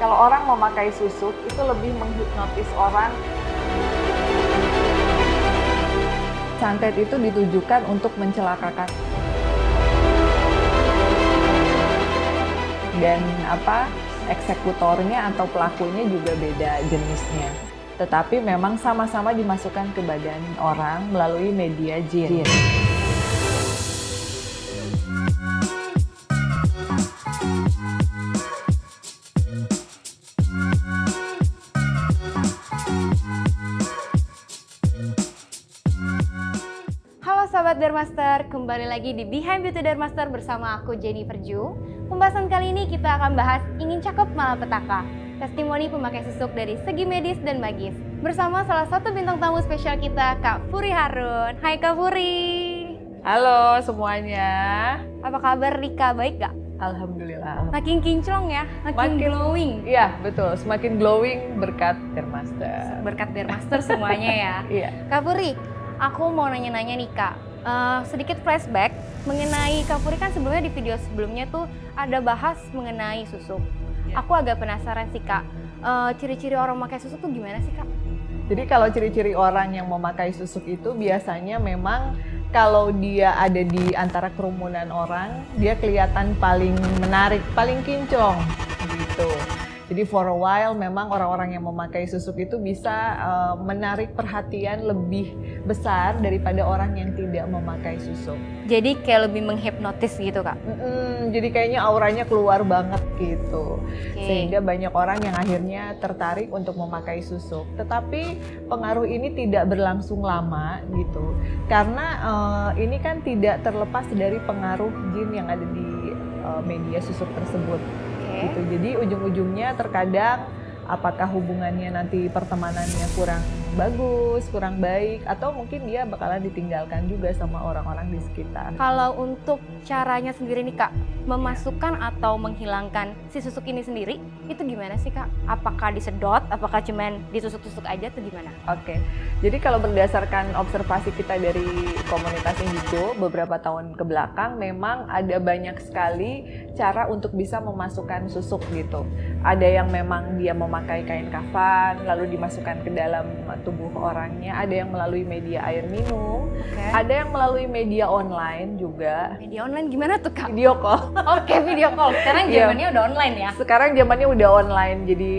Kalau orang memakai susuk itu lebih menghipnotis orang. Santet itu ditujukan untuk mencelakakan. Dan eksekutornya atau pelakunya juga beda jenisnya. Tetapi memang sama-sama dimasukkan ke badan orang melalui media jin. Halo Sobat Dermaster, kembali lagi di Behind Beauty Dermaster bersama aku Jennifer Ju. Pembahasan kali ini kita akan bahas ingin cakep malah petaka. Testimoni pemakai susuk dari segi medis dan magis. Bersama salah satu bintang tamu spesial kita, Kak Puri Harun. Hai Kak Puri. Halo semuanya. Apa kabar Rika, baik gak? Alhamdulillah. Makin kinclong ya, makin glowing. Iya betul, semakin glowing berkat Dermaster. Berkat Dermaster semuanya ya. Iya. Kak Puri, aku mau nanya-nanya nih Kak. Sedikit flashback mengenai Kak Puri, kan sebelumnya di video sebelumnya tuh ada bahas mengenai susuk. Ya. Aku agak penasaran sih Kak, ciri-ciri orang memakai susuk tuh gimana sih Kak? Jadi kalau ciri-ciri orang yang memakai susuk itu biasanya memang kalau dia ada di antara kerumunan orang, dia kelihatan paling menarik, paling kinclong gitu. Jadi for a while memang orang-orang yang memakai susuk itu bisa menarik perhatian lebih besar daripada orang yang tidak memakai susuk. Jadi kayak lebih menghipnotis gitu Kak? Jadi kayaknya auranya keluar banget gitu. Okay. Sehingga banyak orang yang akhirnya tertarik untuk memakai susuk. Tetapi pengaruh ini tidak berlangsung lama gitu. Karena ini kan tidak terlepas dari pengaruh jin yang ada di media susuk tersebut. Gitu. Jadi ujung-ujungnya terkadang apakah hubungannya nanti pertemanannya kurang bagus, kurang baik, atau mungkin dia bakalan ditinggalkan juga sama orang-orang di sekitar. Kalau untuk caranya sendiri nih Kak, memasukkan atau menghilangkan si susuk ini sendiri, itu gimana sih Kak? Apakah disedot, apakah cuman ditusuk-tusuk aja atau gimana? Oke, jadi kalau berdasarkan observasi kita dari komunitas Indigo beberapa tahun ke belakang, memang ada banyak sekali cara untuk bisa memasukkan susuk gitu. Ada yang memang dia memakai kain kafan, lalu dimasukkan ke dalam tubuh orangnya, ada yang melalui media air minum, ada yang melalui media online juga. Media online gimana tuh Kak? Video call. Oke, video call. Sekarang zamannya udah online ya? Sekarang zamannya udah online, jadi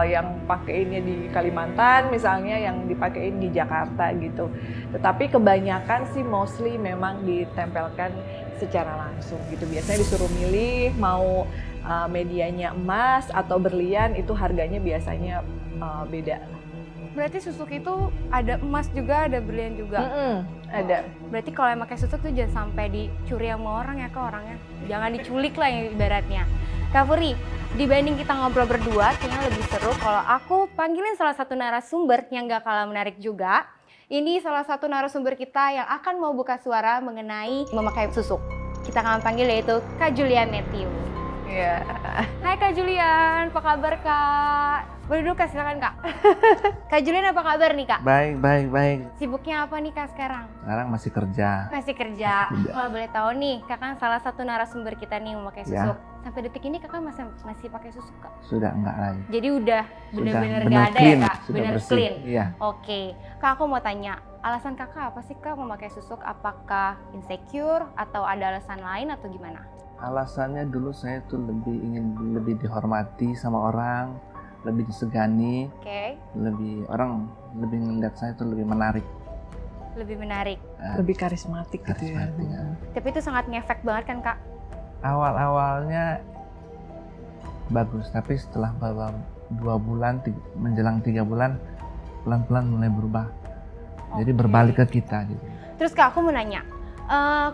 yang pakainya di Kalimantan misalnya, yang dipakein di Jakarta gitu. Tetapi kebanyakan sih mostly memang ditempelkan secara langsung gitu. Biasanya disuruh milih mau medianya emas atau berlian, itu harganya biasanya beda. Berarti susuk itu ada emas juga, ada berlian juga? Ada. Berarti kalau yang pakai susuk tuh jangan sampai dicuri sama orang ya Kak, orangnya. Jangan diculik lah yang ibaratnya. Kak Puri, dibanding kita ngobrol berdua, kayaknya lebih seru kalau aku panggilin salah satu narasumber yang gak kalah menarik juga. Ini salah satu narasumber kita yang akan mau buka suara mengenai memakai susuk. Kita akan panggil yaitu Kak Julian Matthew. Iya. Hai Kak Julian, apa kabar Kak? Boleh dulu Kak, silakan Kak. Kak Julian apa kabar nih Kak? Baik. Sibuknya apa nih Kak sekarang? Sekarang masih kerja. Masih kerja. Kalau boleh tahu nih, Kakak salah satu narasumber kita nih memakai susuk. Ya. Sampai detik ini Kakak masih pakai susuk Kak? Sudah enggak lagi. Jadi udah bener-bener Sudah nggak ada clean, ya Kak? sudah Bener bersih. clean? Iya. Oke. Kak, aku mau tanya, alasan Kakak apa sih Kak memakai susuk? Apakah insecure atau ada alasan lain atau gimana? Alasannya dulu saya tuh ingin lebih dihormati sama orang, lebih disegani, Oke. orang lebih ngeliat saya tuh lebih menarik. Lebih menarik. Lebih karismatik gitu ya. Karismatik, ya. Tapi itu sangat ngefek banget kan Kak? Awal-awalnya bagus, tapi setelah 2 bulan, menjelang 3 bulan, pelan-pelan mulai berubah. Jadi Oke. berbalik ke kita gitu. Terus Kak, aku mau nanya,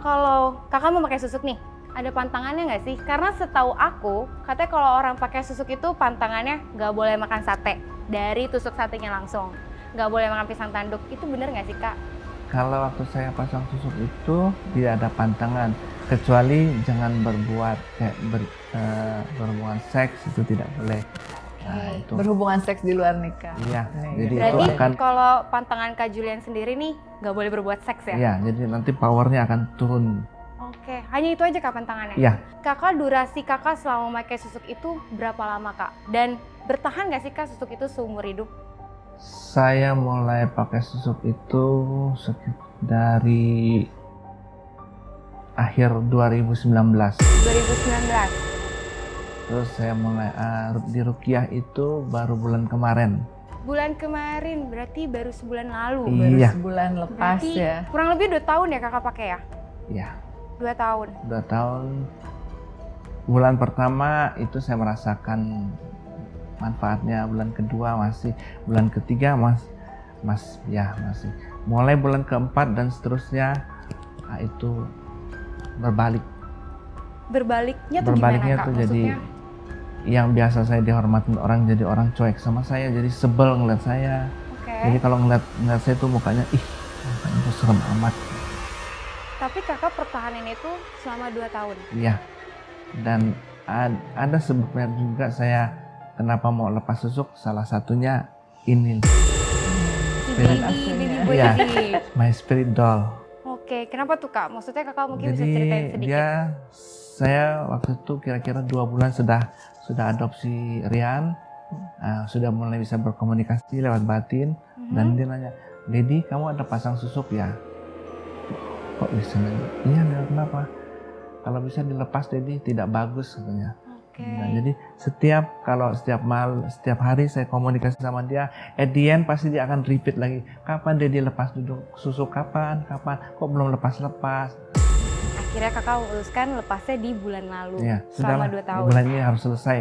kalau Kakak mau pakai susuk nih, ada pantangannya nggak sih? Karena setahu aku, katanya kalau orang pakai susuk itu pantangannya nggak boleh makan sate. Dari tusuk satenya langsung. Nggak boleh makan pisang tanduk. Itu bener nggak sih Kak? Kalau waktu saya pasang susuk itu tidak ada pantangan, kecuali jangan berbuat kayak berhubungan seks, itu tidak boleh. Nah, itu. Berhubungan seks di luar nikah. Iya, Nah, jadi gitu. itu Berarti akan kalau pantangan Kak Julian sendiri nih nggak boleh berbuat seks ya? Iya, jadi nanti powernya akan turun. Oke, hanya itu aja Kak pantangannya? Iya. Kakak, durasi kakak selama memakai susuk itu berapa lama Kak? Dan bertahan nggak sih Kak susuk itu seumur hidup? Saya mulai pakai susuk itu dari akhir 2019. 2019. Terus saya mulai di ruqyah itu baru bulan kemarin. Bulan kemarin, berarti baru sebulan lalu. Baru Iya. sebulan lepas Berarti ya. kurang lebih 2 tahun ya kakak pakai ya? Ya, 2 tahun. 2 tahun. Bulan pertama itu saya merasakan manfaatnya, bulan kedua masih, bulan ketiga masih. Mulai bulan keempat dan seterusnya itu berbalik. Berbaliknya tuh Berbaliknya gimana Kak? tuh jadi Maksudnya? yang biasa saya dihormatin orang jadi orang cuek sama saya, jadi sebel ngeliat saya. Oke. Jadi kalau ngeliat saya tuh mukanya mukanya tuh serem amat. Tapi kakak pertahanan itu selama 2 tahun. Iya. Dan ada sebabnya juga saya kenapa mau lepas susuk, salah satunya ini, Si Spirit baby boy Iya. tadi. my spirit doll. Oke, kenapa tuh Kak? Maksudnya kakak mungkin bisa Jadi ceritain sedikit. saya waktu itu kira-kira 2 bulan sudah adopsi Rian, sudah mulai bisa berkomunikasi lewat batin. Dan dia nanya, "Dedi, kamu ada pasang susuk ya?" Kok bisa nanya? Iya, kenapa? Kalau bisa dilepas Dedi, tidak bagus katanya. Oke. Nah, jadi setiap hari saya komunikasi sama dia, at the end pasti dia akan repeat lagi. Kapan Dedi lepas duduk susuk? Kapan? Kok belum lepas? Akhirnya kakak memutuskan lepasnya di bulan lalu. Ya, selama sudahlah. 2 tahun. Bulan ini harus selesai.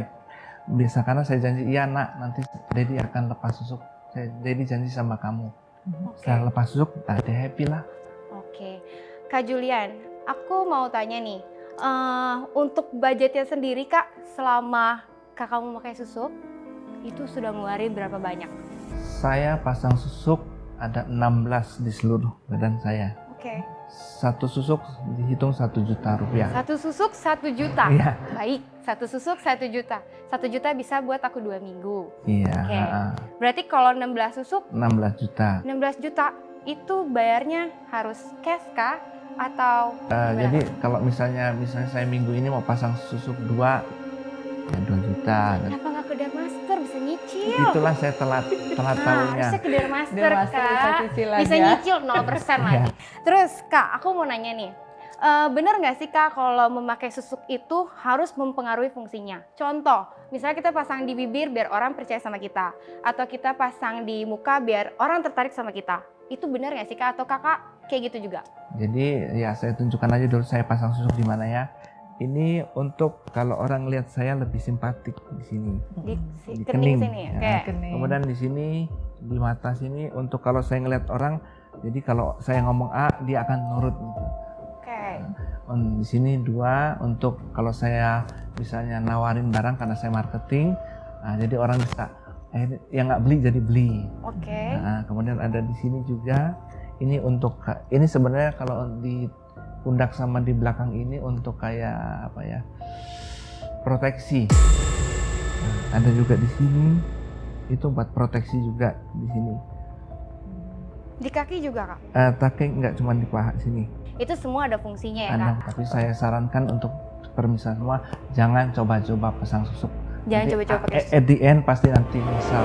Bisa karena saya janji, iya nak, nanti Dedi akan lepas susuk. Dedi janji sama kamu. Oke. Setelah lepas susuk, dia happy lah. Oke. Kak Julian, aku mau tanya nih, untuk budgetnya sendiri Kak, selama kakak memakai susuk, itu sudah ngeluarin berapa banyak? Saya pasang susuk ada 16 di seluruh badan saya. Oke. Satu susuk dihitung 1 juta rupiah. 1 susuk 1 juta? Iya. Baik, 1 susuk 1 juta. 1 juta bisa buat aku 2 minggu. Iya. Oke. Berarti kalau 16 susuk, 16 juta. 16 juta itu bayarnya harus cash kah? Atau gimana? Jadi kalau misalnya saya minggu ini mau pasang susuk 2, ya 2 juta. Kenapa nggak ke Dermaster, bisa nyicil? Itulah saya telat Nah, tahunya. harusnya ke Dermaster, Dermaster bisa Kak. cicil Bisa aja. nyicil 0% lagi. Terus Kak, aku mau nanya nih. Bener nggak sih Kak kalau memakai susuk itu harus mempengaruhi fungsinya? Contoh, misalnya kita pasang di bibir biar orang percaya sama kita. Atau kita pasang di muka biar orang tertarik sama kita. Itu bener nggak sih Kak? Atau kakak kayak gitu juga? Jadi ya saya tunjukkan aja dulu saya pasang susuk di mana ya. Ini untuk kalau orang lihat saya lebih simpatik di sini. Di Di kening kening, sini. ya. Oke. Kening. Kemudian di sini di mata sini untuk kalau saya ngelihat orang, jadi kalau saya ngomong A dia akan nurut gitu. Oke. Di sini 2 untuk kalau saya misalnya nawarin barang karena saya marketing, jadi orang bisa yang nggak beli jadi beli. Oke. Nah, kemudian ada di sini juga ini untuk ini sebenarnya kalau di pundak sama di belakang ini untuk kayak apa ya, proteksi. Ada juga di sini itu buat proteksi juga di sini. Di kaki juga Kak? Tapi nggak cuma di paha sini. Itu semua ada fungsinya ya Ada, Kak? tapi saya sarankan untuk permisal semua jangan coba-coba pasang susuk. Jangan Nanti, coba-coba pakai susuk. At the end pasti nanti misal.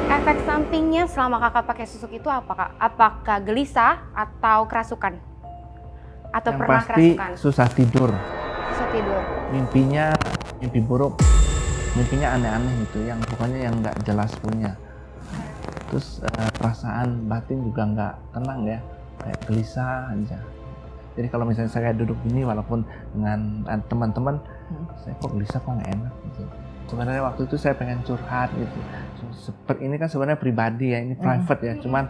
Efek sampingnya selama kakak pakai susuk itu apa Kak? Apakah gelisah atau kerasukan? Atau Yang pernah pasti kerasukan? susah tidur. Susah tidur. Mimpi buruk, mimpinya aneh-aneh gitu, yang pokoknya yang nggak jelas punya. Terus perasaan batin juga nggak tenang ya, kayak gelisah aja. Jadi kalau misalnya saya duduk gini walaupun dengan teman-teman, saya kok gelisah, kok nggak enak gitu. Sebenarnya waktu itu saya pengen curhat gitu. Ini kan sebenarnya pribadi ya, ini private ya, cuman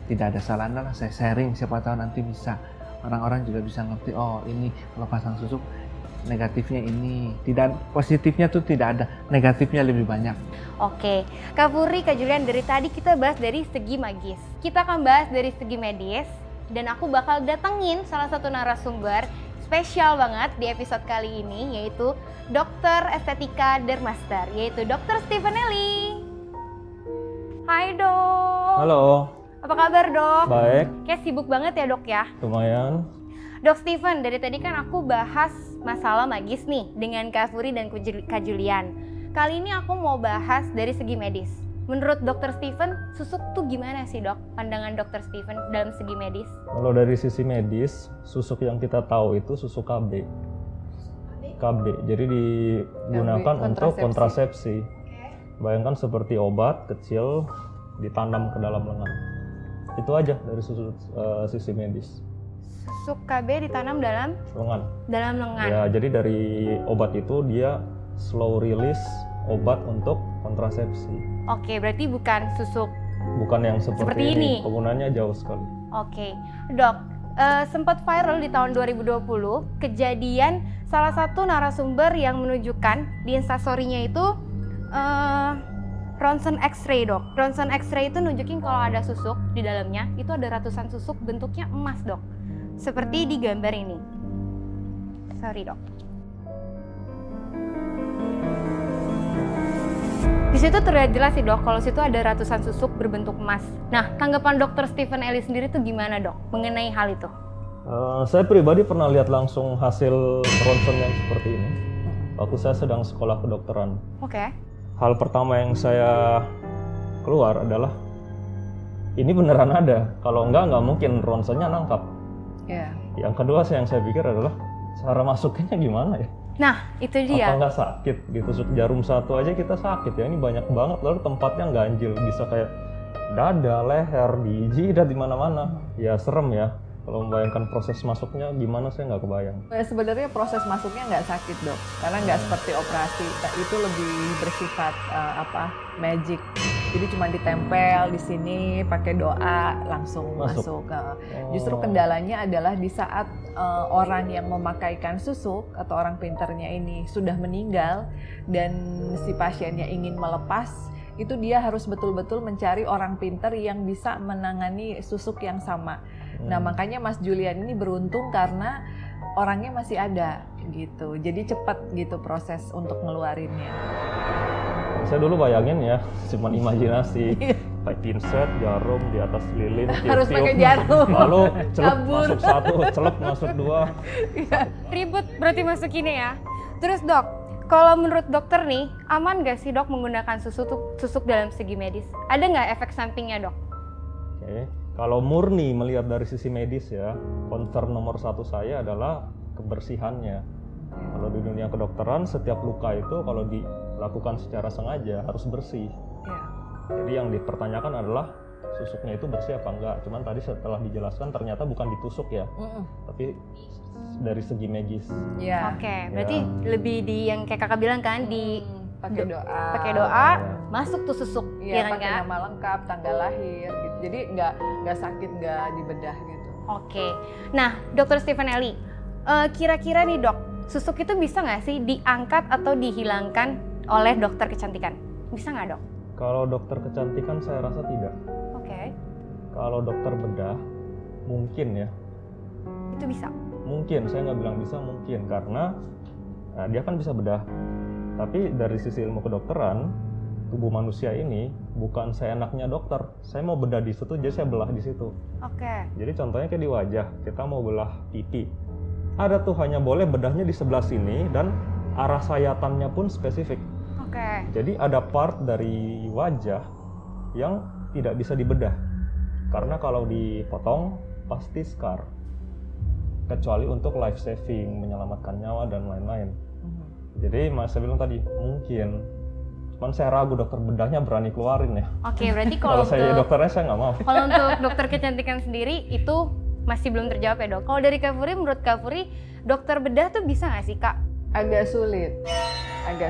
tidak ada salahnya lah saya sharing, siapa tahu nanti bisa orang-orang juga bisa ngerti, oh ini kalau pasang susuk negatifnya ini, tidak positifnya tuh tidak ada, negatifnya lebih banyak. Oke, Kak Puri, Kak Julian, dari tadi kita bahas dari segi magis. Kita akan bahas dari segi medis, dan aku bakal datengin salah satu narasumber spesial banget di episode kali ini, yaitu Dokter Estetika Dermaster, yaitu Dr. Stefanelli. Hai dok. Halo, Apa kabar dok? baik, Kayak sibuk banget ya dok ya. lumayan. Dok Steven, dari tadi kan aku bahas masalah magis nih dengan Kak Furi dan Kak Julian. Kali ini aku mau bahas dari segi medis. Menurut Dr. Steven, susuk tuh gimana sih dok? Pandangan Dr. Steven dalam segi medis? Kalau dari sisi medis, susuk yang kita tahu itu susuk KB. KB, jadi digunakan untuk kontrasepsi. Bayangkan seperti obat kecil ditanam ke dalam lengan. Itu aja dari sisi medis. Susuk KB ditanam dalam Lengan. lengan. Ya, jadi dari obat itu dia slow release obat untuk kontrasepsi. Oke, berarti bukan susuk. Bukan yang seperti ini. Penggunanya jauh sekali. Oke, dok, sempat viral di tahun 2020 kejadian salah satu narasumber yang menunjukkan di instastory-nya itu ronsen X-ray dok. Ronsen X-ray itu nunjukin kalau ada susuk di dalamnya, itu ada ratusan susuk bentuknya emas dok. Seperti di gambar ini. Sorry dok. Di situ terlihat jelas sih dok, kalau situ ada ratusan susuk berbentuk emas. Nah, tanggapan Dr. Steven Eli sendiri tuh gimana dok mengenai hal itu? Saya pribadi pernah lihat langsung hasil ronsen yang seperti ini. Waktu saya sedang sekolah kedokteran. Oke. Hal pertama yang saya keluar adalah ini beneran ada. Kalau nggak mungkin ronsennya nangkap. Ya. Yang kedua yang saya pikir adalah cara masuknya gimana ya? Nah, itu dia. Apa nggak sakit? Ditusuk jarum satu aja kita sakit ya. Ini banyak banget. Lalu tempatnya ganjil, bisa kayak dada, leher, di jidat, di mana-mana. Ya serem ya. Kalau membayangkan proses masuknya gimana, saya nggak kebayang. Sebenarnya proses masuknya nggak sakit dok, karena nggak seperti operasi. Itu lebih bersifat magic. Jadi cuma ditempel di sini, pakai doa langsung masuk. Justru kendalanya adalah di saat orang yang memakaikan susuk atau orang pinternya ini sudah meninggal dan si pasiennya ingin melepas, itu dia harus betul-betul mencari orang pinter yang bisa menangani susuk yang sama. Nah makanya Mas Julian ini beruntung karena orangnya masih ada gitu, jadi cepat gitu proses untuk ngeluarinnya. Saya dulu bayangin ya, cuma imajinasi, pakai pinset, jarum di atas lilin, Harus pakai jarum, lalu celup kabur. masuk satu, celup masuk dua. Ribet berarti masukinnya ya. Terus dok, kalau menurut dokter nih, aman gak sih dok menggunakan susuk dalam segi medis? Ada nggak efek sampingnya dok? Oke. Kalau murni melihat dari sisi medis ya, concern nomor satu saya adalah kebersihannya. Kalau di dunia kedokteran, setiap luka itu kalau dilakukan secara sengaja harus bersih. Ya. Jadi yang dipertanyakan adalah susuknya itu bersih apa enggak. Cuman tadi setelah dijelaskan ternyata bukan ditusuk ya, tapi dari segi medis. Ya. Oke, berarti lebih di yang kayak kakak bilang kan, di pakai doa, masuk tuh susuk. Iya, kan, pakai Kak? nama lengkap, tanggal lahir gitu. Jadi nggak sakit, nggak dibedah gitu. Oke, nah Dr. Steven Eli, kira-kira nih dok, susuk itu bisa nggak sih diangkat atau dihilangkan oleh dokter kecantikan? Bisa nggak dok? Kalau dokter kecantikan saya rasa tidak. Oke, Kalau dokter bedah mungkin ya. itu bisa. Mungkin, saya nggak bilang bisa, mungkin. Karena dia kan bisa bedah. Tapi dari sisi ilmu kedokteran, tubuh manusia ini bukan seenaknya dokter. Saya mau bedah di situ, jadi saya belah di situ. Oke. Jadi contohnya kayak di wajah, kita mau belah pipi. Ada tuh hanya boleh bedahnya di sebelah sini dan arah sayatannya pun spesifik. Oke. Jadi ada part dari wajah yang tidak bisa dibedah. Karena kalau dipotong pasti scar. Kecuali untuk life saving, menyelamatkan nyawa dan lain-lain. Jadi saya bilang tadi mungkin. Cuman saya ragu dokter bedahnya berani keluarin ya. Oke, berarti Kalau kalau saya untuk dokternya saya nggak mau. kalau untuk dokter kecantikan sendiri itu masih belum terjawab ya dok. Kalau dari Kak Furi, menurut Kak Furi, dokter bedah tuh bisa nggak sih kak? Agak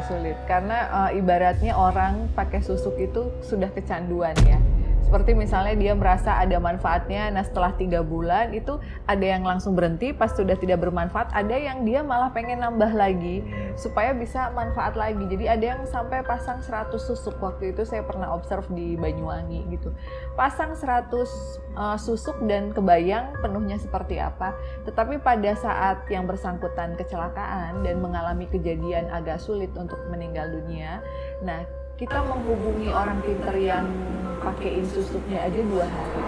sulit karena ibaratnya orang pakai susuk itu sudah kecanduan ya. Seperti misalnya dia merasa ada manfaatnya, nah setelah 3 bulan itu ada yang langsung berhenti pas sudah tidak bermanfaat, ada yang dia malah pengen nambah lagi supaya bisa manfaat lagi. Jadi ada yang sampai pasang 100 susuk, waktu itu saya pernah observe di Banyuwangi gitu. Pasang 100 susuk dan kebayang penuhnya seperti apa. Tetapi pada saat yang bersangkutan kecelakaan dan mengalami kejadian agak sulit untuk meninggal dunia, nah kita menghubungi orang pinter yang pakein susuknya aja 2 hari.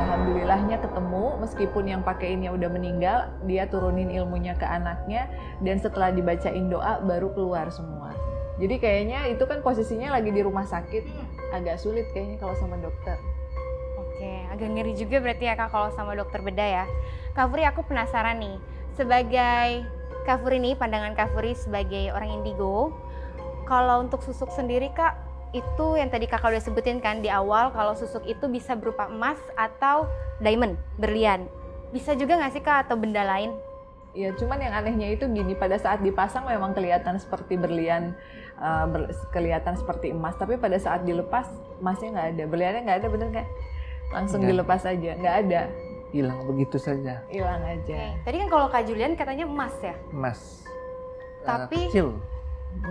alhamdulillahnya ketemu, meskipun yang pakaiinnya udah meninggal, dia turunin ilmunya ke anaknya, dan setelah dibacain doa baru keluar semua. Jadi kayaknya itu kan posisinya lagi di rumah sakit, agak sulit kayaknya kalau sama dokter. Oke, agak ngeri juga berarti ya Kak kalau sama dokter bedah ya. Kak Furi, aku penasaran nih, sebagai Kak Furi nih, pandangan Kak Furi sebagai orang indigo, kalau untuk susuk sendiri Kak, itu yang tadi Kakak udah sebutin kan di awal, kalau susuk itu bisa berupa emas atau diamond, berlian. Bisa juga nggak sih Kak atau benda lain? Ya, cuman yang anehnya itu gini, pada saat dipasang memang kelihatan seperti berlian, kelihatan seperti emas, tapi pada saat dilepas emasnya nggak ada, berliannya nggak ada, bener nggak? Langsung Nggak. dilepas aja, nggak ada, Hilang begitu saja. hilang aja. Oke. Tadi kan kalau Kak Julian katanya emas ya, Emas. Tapi- Kecil.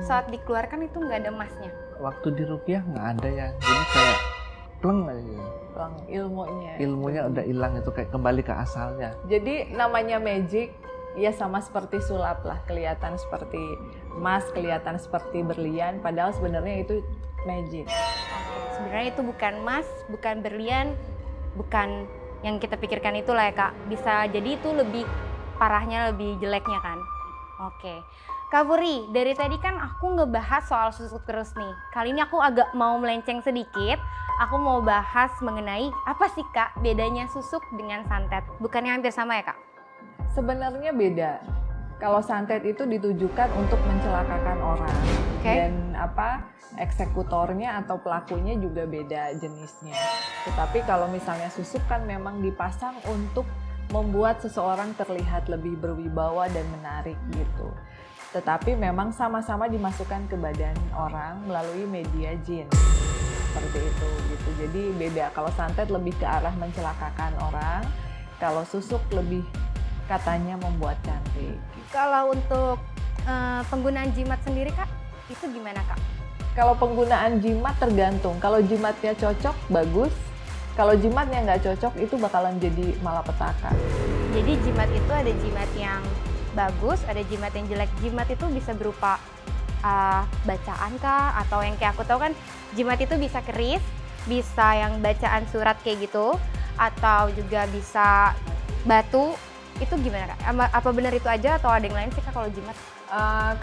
saat dikeluarkan itu nggak ada emasnya. Waktu di ruqyah nggak ada ya. Jadi kayak pleng aja. Bang, ilmunya. Ilmunya udah hilang, itu kayak kembali ke asalnya. Jadi namanya magic, ya sama seperti sulap lah, kelihatan seperti emas, kelihatan seperti berlian, padahal sebenarnya itu magic. Oke, sebenarnya itu bukan emas, bukan berlian, bukan yang kita pikirkan itulah ya Kak. Bisa jadi itu lebih parahnya, lebih jeleknya kan. Oke, Kak Furi, dari tadi kan aku ngebahas soal susuk terus nih. Kali ini aku agak mau melenceng sedikit. Aku mau bahas mengenai apa sih Kak bedanya susuk dengan santet. Bukannya hampir sama ya Kak? Sebenarnya beda. Kalau santet itu ditujukan untuk mencelakakan orang, Oke. dan eksekutornya atau pelakunya juga beda jenisnya. Tetapi kalau misalnya susuk kan memang dipasang untuk membuat seseorang terlihat lebih berwibawa dan menarik gitu. Tetapi memang sama-sama dimasukkan ke badan orang melalui media jin. Seperti itu gitu. Jadi beda. Kalau santet lebih ke arah mencelakakan orang, kalau susuk lebih katanya membuat cantik. Kalau untuk penggunaan jimat sendiri Kak, itu gimana Kak? Kalau penggunaan jimat tergantung. Kalau jimatnya cocok, bagus. Kalau jimatnya nggak cocok, itu bakalan jadi malapetaka. Jadi jimat itu ada jimat yang bagus, ada jimat yang jelek. Jimat itu bisa berupa bacaan kah? Atau yang kayak aku tahu kan jimat itu bisa keris, bisa yang bacaan surat kayak gitu, atau juga bisa batu. Itu gimana Kak? Apa benar itu aja atau ada yang lain sih Kak kalau jimat?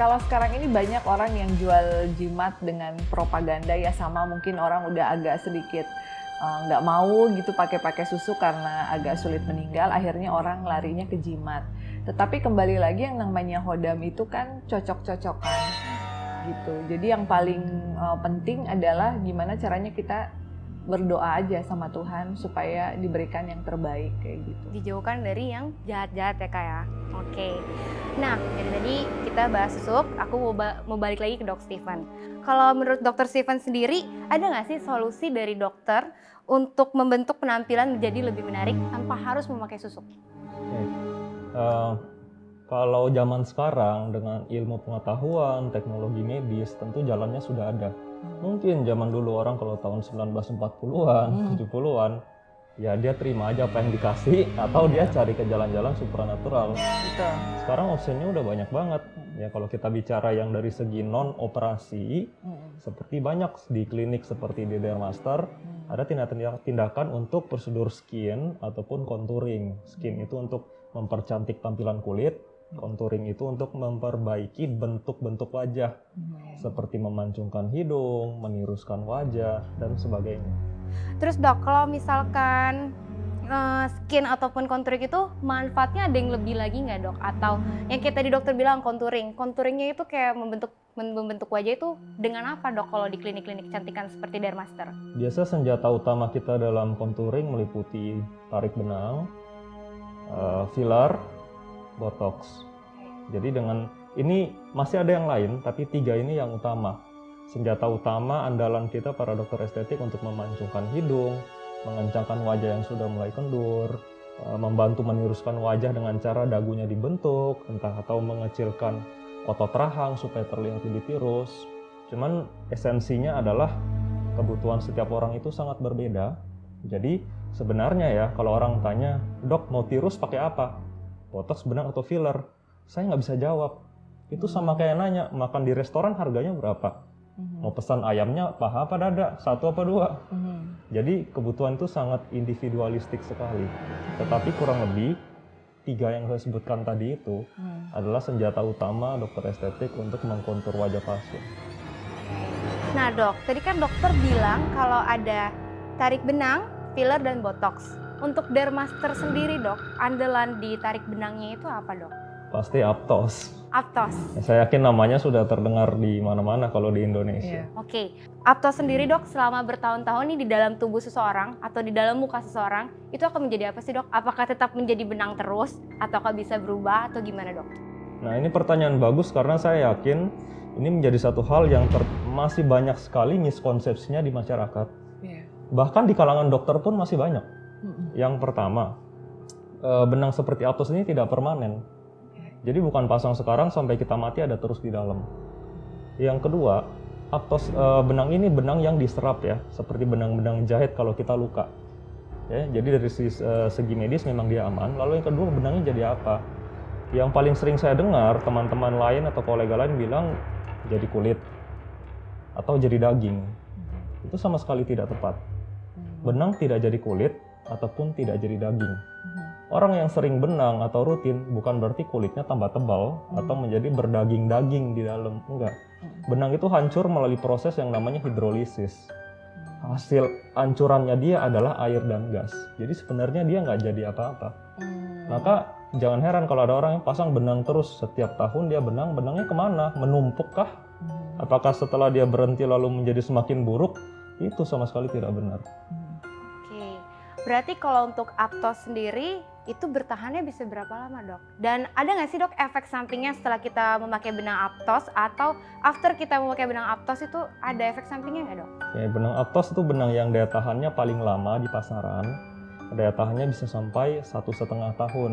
Kalau sekarang ini banyak orang yang jual jimat dengan propaganda, ya sama mungkin orang udah agak sedikit nggak mau gitu pakai susuk karena agak sulit meninggal, akhirnya orang larinya ke jimat. Tetapi kembali lagi yang namanya hodam itu kan cocok-cocokan gitu. Jadi yang paling penting adalah gimana caranya kita berdoa aja sama Tuhan supaya diberikan yang terbaik kayak gitu. Dijauhkan dari yang jahat-jahat ya Kak ya. Oke. Nah, dari tadi kita bahas susuk, aku mau balik lagi ke Dok Steven. Kalau menurut Dokter Steven sendiri, ada nggak sih solusi dari dokter untuk membentuk penampilan menjadi lebih menarik tanpa harus memakai susuk? Kalau zaman sekarang dengan ilmu pengetahuan, teknologi medis, tentu jalannya sudah ada. Mungkin zaman dulu orang kalau tahun 1940-an, 70-an, ya dia terima aja apa yang dikasih atau dia cari ke jalan-jalan supranatural. Betul. Sekarang opsinya udah banyak banget. Ya kalau kita bicara yang dari segi non operasi, seperti banyak di klinik seperti di Dermaster, ada tindakan untuk prosedur skin ataupun contouring. Skin itu untuk mempercantik tampilan kulit, contouring itu untuk memperbaiki bentuk-bentuk wajah, seperti memancungkan hidung, meniruskan wajah, dan sebagainya. Terus Dok, kalau misalkan skin ataupun contouring itu manfaatnya ada yang lebih lagi nggak Dok? Atau yang kayak tadi dokter bilang contouringnya itu kayak membentuk wajah itu dengan apa Dok kalau di klinik-klinik kecantikan seperti Dermaster? Biasa senjata utama kita dalam contouring meliputi tarik benang, filler, botox. Jadi dengan ini masih ada yang lain, tapi 3 ini yang utama. Senjata utama andalan kita para dokter estetik untuk memancungkan hidung, mengencangkan wajah yang sudah mulai kendur, membantu meniruskan wajah dengan cara dagunya dibentuk, entah atau mengecilkan otot rahang supaya terlihat lebih tirus. Cuman esensinya adalah kebutuhan setiap orang itu sangat berbeda. Jadi sebenarnya ya kalau orang tanya, dok mau tirus pakai apa? Botox, benang atau filler? Saya nggak bisa jawab. Itu sama kayak nanya, makan di restoran harganya berapa? Mau pesan ayamnya paha apa dada? 1 apa 2? Jadi kebutuhan itu sangat individualistik sekali. Tetapi kurang lebih 3 yang saya sebutkan tadi itu adalah senjata utama dokter estetik untuk mengkontur wajah pasien. Nah dok, tadi kan dokter bilang kalau ada tarik benang, filler, dan botox. Untuk dermaster sendiri dok, andalan di tarik benangnya itu apa dok? Pasti Aptos. Aptos. Saya yakin namanya sudah terdengar di mana-mana kalau di Indonesia. Oke, Aptos sendiri dok selama bertahun-tahun nih di dalam tubuh seseorang atau di dalam muka seseorang itu akan menjadi apa sih dok? Apakah tetap menjadi benang terus ataukah bisa berubah atau gimana dok? Nah ini pertanyaan bagus karena saya yakin ini menjadi satu hal yang masih banyak sekali miskonsepsinya di masyarakat. Bahkan di kalangan dokter pun masih banyak. Yang pertama, benang seperti Aptos ini tidak permanen. Jadi bukan pasang sekarang sampai kita mati ada terus di dalam. Yang kedua, Aptos benang ini benang yang diserap ya, seperti benang-benang jahit kalau kita luka. Ya, jadi dari segi medis memang dia aman. Lalu yang kedua, benangnya jadi apa? Yang paling sering saya dengar teman-teman lain atau kolega lain bilang jadi kulit atau jadi daging. Itu sama sekali tidak tepat. Benang tidak jadi kulit ataupun tidak jadi daging. Orang yang sering benang atau rutin bukan berarti kulitnya tambah tebal atau menjadi berdaging-daging di dalam. Enggak. Benang itu hancur melalui proses yang namanya hidrolisis. Hasil hancurannya dia adalah air dan gas. Jadi sebenarnya dia nggak jadi apa-apa. Maka jangan heran kalau ada orang yang pasang benang terus setiap tahun dia benangnya kemana? Menumpuk kah? Apakah setelah dia berhenti lalu menjadi semakin buruk? Itu sama sekali tidak benar. Oke, berarti kalau untuk Aptos sendiri itu bertahannya bisa berapa lama dok? Dan ada nggak sih dok efek sampingnya setelah kita memakai benang Aptos atau after kita memakai benang Aptos itu ada efek sampingnya nggak dok? Ya, benang Aptos itu benang yang daya tahannya paling lama di pasaran. Daya tahannya bisa sampai 1,5 tahun.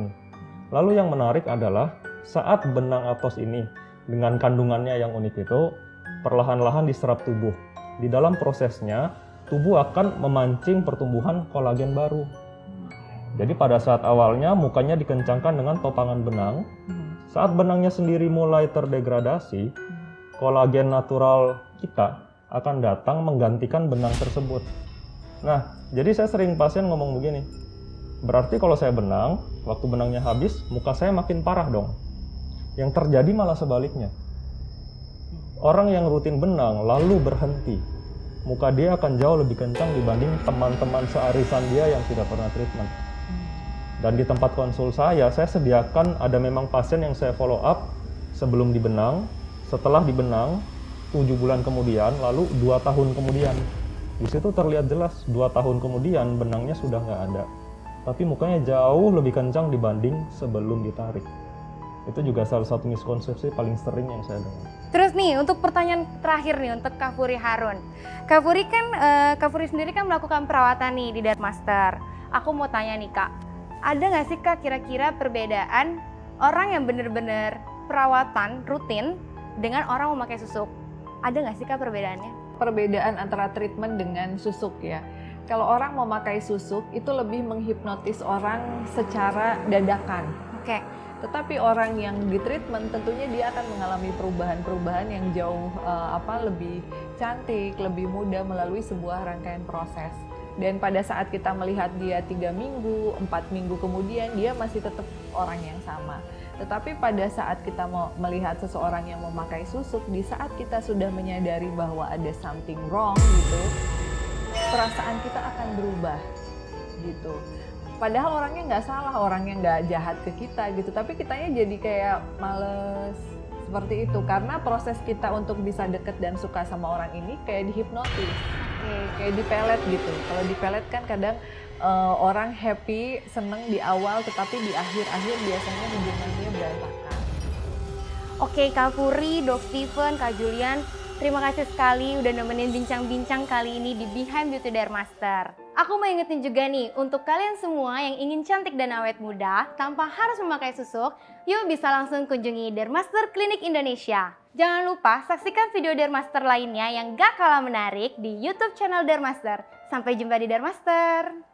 Lalu yang menarik adalah saat benang Aptos ini dengan kandungannya yang unik itu perlahan-lahan diserap tubuh. Di dalam prosesnya tubuh akan memancing pertumbuhan kolagen baru. Jadi pada saat awalnya mukanya dikencangkan dengan topangan benang. Saat benangnya sendiri mulai terdegradasi, kolagen natural kita akan datang menggantikan benang tersebut. Nah, jadi saya sering pasien ngomong begini, berarti kalau saya benang, waktu benangnya habis, muka saya makin parah dong. Yang terjadi malah sebaliknya. Orang yang rutin benang lalu berhenti, muka dia akan jauh lebih kencang dibanding teman-teman searisan dia yang tidak pernah treatment. Dan di tempat konsul saya sediakan ada memang pasien yang saya follow up sebelum dibenang, setelah dibenang, 7 bulan kemudian, lalu 2 tahun kemudian. Di situ terlihat jelas 2 tahun kemudian benangnya sudah nggak ada. Tapi mukanya jauh lebih kencang dibanding sebelum ditarik. Itu juga salah satu miskonsepsi paling sering yang saya dengar. Terus nih untuk pertanyaan terakhir nih untuk Kak Furi Harun. Kak Furi sendiri kan melakukan perawatan nih di Dermaster. Aku mau tanya nih Kak, ada nggak sih Kak kira-kira perbedaan orang yang benar-benar perawatan rutin dengan orang memakai susuk? Ada nggak sih Kak perbedaannya? Perbedaan antara treatment dengan susuk ya. Kalau orang memakai susuk itu lebih menghipnotis orang secara dadakan. Oke. Tetapi orang yang di treatment tentunya dia akan mengalami perubahan-perubahan yang jauh lebih cantik, lebih mudah melalui sebuah rangkaian proses. Dan pada saat kita melihat dia 3 minggu, 4 minggu kemudian dia masih tetap orang yang sama. Tetapi pada saat kita mau melihat seseorang yang memakai susuk, di saat kita sudah menyadari bahwa ada something wrong gitu, perasaan kita akan berubah gitu. Padahal orangnya nggak salah, orangnya nggak jahat ke kita gitu, tapi kitanya jadi kayak males seperti itu karena proses kita untuk bisa deket dan suka sama orang ini kayak dihipnotis, kayak dipelet gitu. Kalau dipelet kan kadang orang happy, seneng di awal, tetapi di akhir-akhir biasanya hubungannya berantakan. Oke, Kak Furi, Dok Steven, Kak Julian, terima kasih sekali udah nemenin bincang-bincang kali ini di Behind Beauty Dermaster. Aku mau ingetin juga nih, untuk kalian semua yang ingin cantik dan awet muda tanpa harus memakai susuk, yuk bisa langsung kunjungi Dermaster Klinik Indonesia. Jangan lupa saksikan video Dermaster lainnya yang gak kalah menarik di YouTube channel Dermaster. Sampai jumpa di Dermaster.